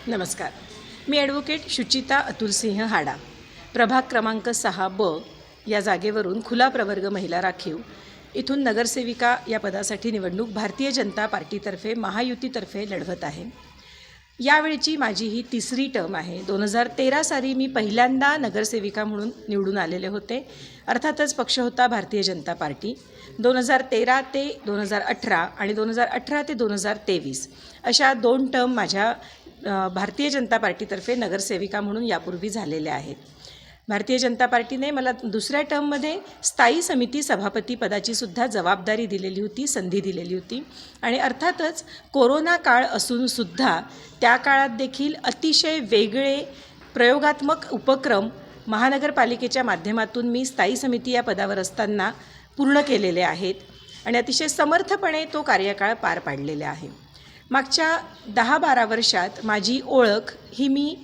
नमस्कार. मी ॲडव्होकेट शुचिता अतुलसिंह हाडा, प्रभाग क्रमांक 6 या जागेवरून खुला प्रवर्ग महिला राखीव इथून नगरसेविका या पदासाठी निवडणूक भारतीय जनता पार्टीतर्फे महायुतीतर्फे लढवत आहे. यावेळची माझी ही तिसरी टर्म आहे. 2013 साली मी पहिल्यांदा नगरसेविका म्हणून निवडून आलेले होते. अर्थातच पक्ष होता भारतीय जनता पार्टी. 2013 ते 2018 आणि 2018 ते 2023 अशा 2 टर्म माझ्या भारतीय जनता पार्टीतर्फे नगरसेविका म्हणून यापूर्वी झालेल्या आहेत. भारतीय जनता पार्टीने मला दुसऱ्या टर्ममध्ये स्थायी समिती सभापती पदाची सुद्धा जबाबदारी दिलेली होती, संधी दिलेली होती. आणि अर्थातच कोरोना काळ असूनसुद्धा त्या काळात देखील अतिशय वेगळे प्रयोगात्मक उपक्रम महानगरपालिकेच्या माध्यमातून मी स्थायी समिती या पदावर असताना पूर्ण केलेले आहेत आणि अतिशय समर्थपणे तो कार्यकाळ पार पाडलेला आहे. मागच्या 10-12 वर्षात माझी ओळख ही मी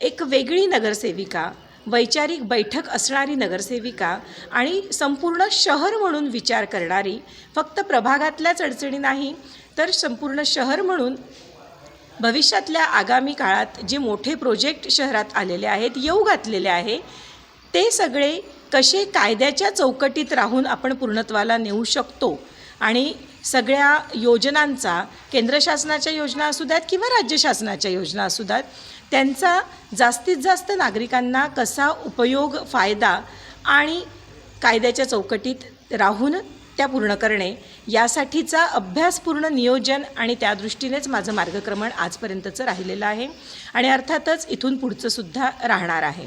एक वेगळी नगरसेविका, वैचारिक बैठक असणारी नगरसेविका आणि संपूर्ण शहर म्हणून विचार करणारी, फक्त प्रभागातल्याच अडचणी नाही तर संपूर्ण शहर म्हणून भविष्यातल्या आगामी काळात जे मोठे प्रोजेक्ट शहरात आलेले आहेत, येऊ घातलेले आहे, ते सगळे कसे कायद्याच्या चौकटीत राहून आपण पूर्णत्वाला नेऊ शकतो आणि सगळ्या योजनांचा, केंद्र शासनाच्या योजना असू द्यात किंवा राज्य शासनाच्या योजना असू द्यात, त्यांचा जास्तीत जास्त नागरिकांना कसा उपयोग, फायदा आणि कायद्याच्या चौकटीत राहून त्या पूर्ण करणे यासाठीचा अभ्यासपूर्ण नियोजन आणि त्या दृष्टीनेच माझं मार्गक्रमण आजपर्यंतचं राहिलेलं आहे आणि अर्थातच इथून पुढचं सुद्धा राहणार आहे.